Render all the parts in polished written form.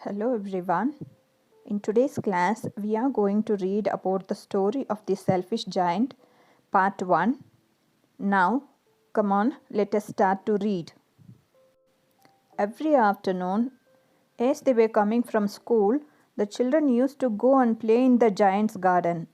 Hello everyone. In today's class, we are going to read about the story of the selfish giant, part 1. Now, come on, let us start to read. Every afternoon, as they were coming from school, the children used to go and play in the giant's garden.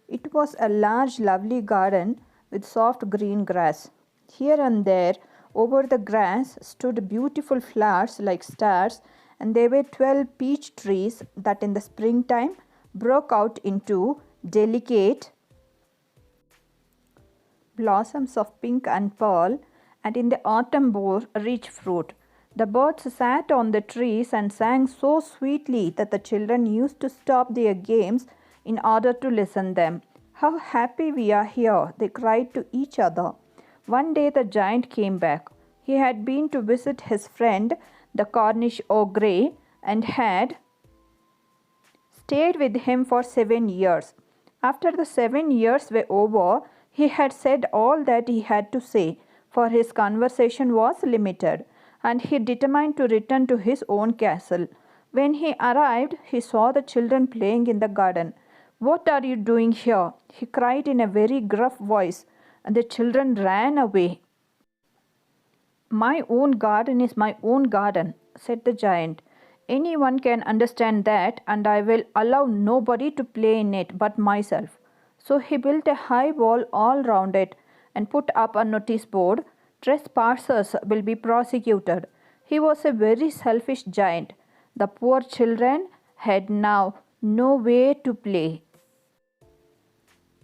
It was a large, lovely garden with soft green grass. Here and there, over the grass, stood beautiful flowers like stars, and there were 12 peach trees that in the springtime broke out into delicate blossoms of pink and pearl, and in the autumn bore rich fruit. The birds sat on the trees and sang so sweetly that the children used to stop their games in order to listen them. How happy we are here, they cried to each other. One day the giant came back. He had been to visit his friend, the Cornish ogre, and had stayed with him for 7 years. After the 7 years were over, he had said all that he had to say, for his conversation was limited, and he determined to return to his own castle. When he arrived, he saw the children playing in the garden. "What are you doing here?" he cried in a very gruff voice, and the children ran away. "My own garden is my own garden," said the giant. "Anyone can understand that, and I will allow nobody to play in it but myself." So he built a high wall all round it and put up a notice board, "Trespassers will be prosecuted." He was a very selfish giant. The poor children had now no way to play.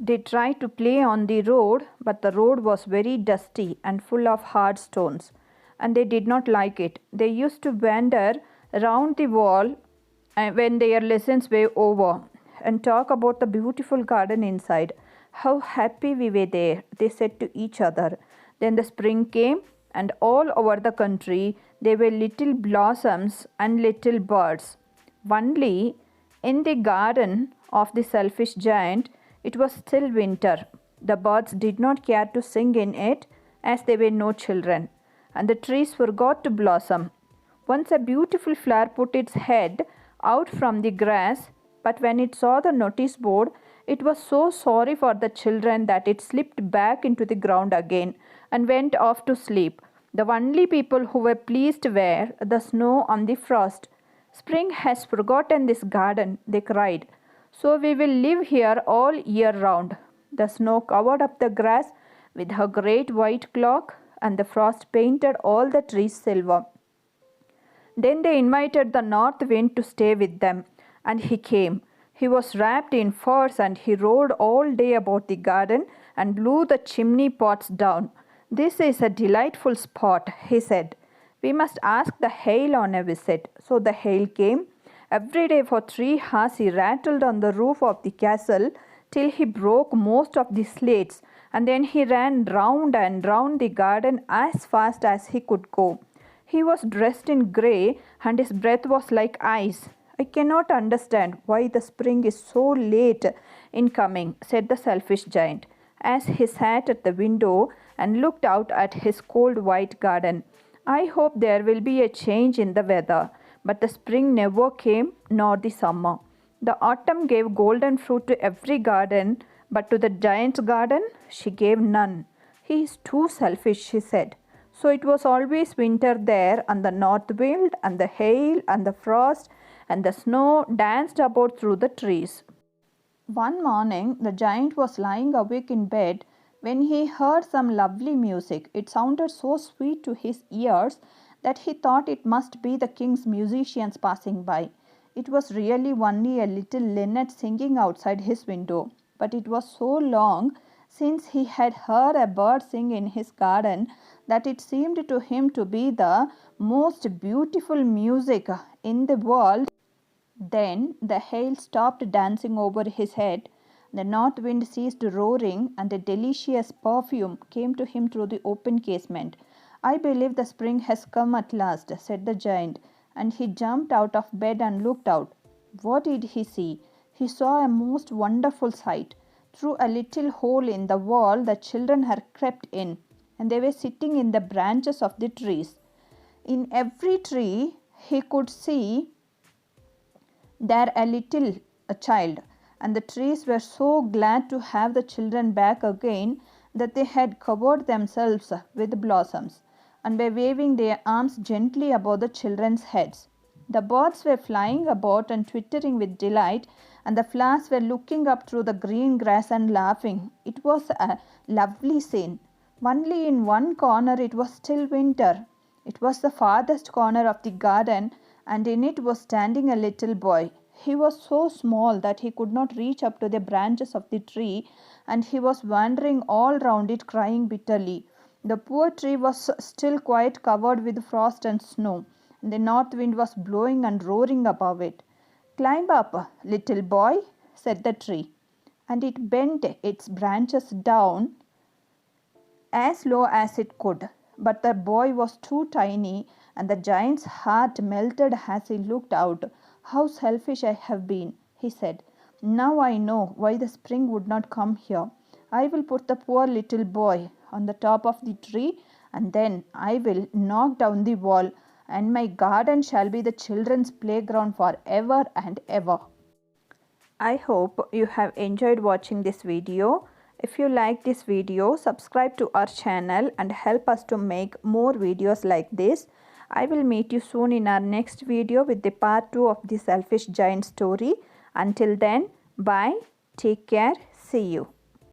They tried to play on the road, but the road was very dusty and full of hard stones, and they did not like it. They used to wander round the wall when their lessons were over and talk about the beautiful garden inside. "How happy we were there," they said to each other. Then the spring came, and all over the country there were little blossoms and little birds. Only in the garden of the selfish giant, it was still winter. The birds did not care to sing in it, as there were no children, and the trees forgot to blossom. Once a beautiful flower put its head out from the grass, but when it saw the notice board, it was so sorry for the children that it slipped back into the ground again and went off to sleep. The only people who were pleased were the snow and the frost. "Spring has forgotten this garden," they cried, "so we will live here all year round." The snow covered up the grass with her great white cloak, and the frost painted all the trees silver. Then they invited the north wind to stay with them, and he came. He was wrapped in furs, and he rode all day about the garden and blew the chimney pots down. "This is a delightful spot," he said. "We must ask the hail on a visit." So the hail came. Every day for 3 hours he rattled on the roof of the castle till he broke most of the slates, and then he ran round and round the garden as fast as he could go. He was dressed in grey, and his breath was like ice. "I cannot understand why the spring is so late in coming," said the selfish giant, as he sat at the window and looked out at his cold white garden. "I hope there will be a change in the weather." But the spring never came, nor the summer. The autumn gave golden fruit to every garden, but to the giant's garden she gave none. "He is too selfish," she said. So it was always winter there, and the north wind and the hail and the frost and the snow danced about through the trees. One morning the giant was lying awake in bed when he heard some lovely music. It sounded so sweet to his ears that he thought it must be the king's musicians passing by. It was really only a little linnet singing outside his window, but it was so long since he had heard a bird sing in his garden that it seemed to him to be the most beautiful music in the world. Then the hail stopped dancing over his head, the north wind ceased roaring, and a delicious perfume came to him through the open casement. "I believe the spring has come at last," said the giant, and he jumped out of bed and looked out. What did he see? He saw a most wonderful sight. Through a little hole in the wall the children had crept in, and they were sitting in the branches of the trees. In every tree he could see there a little child, and the trees were so glad to have the children back again that they had covered themselves with blossoms, and were waving their arms gently above the children's heads. The birds were flying about and twittering with delight, and the flowers were looking up through the green grass and laughing. It was a lovely scene. Only in one corner it was still winter. It was the farthest corner of the garden, and in it was standing a little boy. He was so small that he could not reach up to the branches of the tree, and he was wandering all round it, crying bitterly. The poor tree was still quite covered with frost and snow, and the north wind was blowing and roaring above it. "Climb up, little boy," said the tree, and it bent its branches down as low as it could. But the boy was too tiny, and the giant's heart melted as he looked out. "How selfish I have been," he said. "Now I know why the spring would not come here. I will put the poor little boy on the top of the tree, and then I will knock down the wall, and my garden shall be the children's playground for ever and ever." I hope you have enjoyed watching this video. If you like this video, subscribe to our channel and help us to make more videos like this. I will meet you soon in our next video with the part 2 of the selfish giant story. Until then, bye, take care, see you.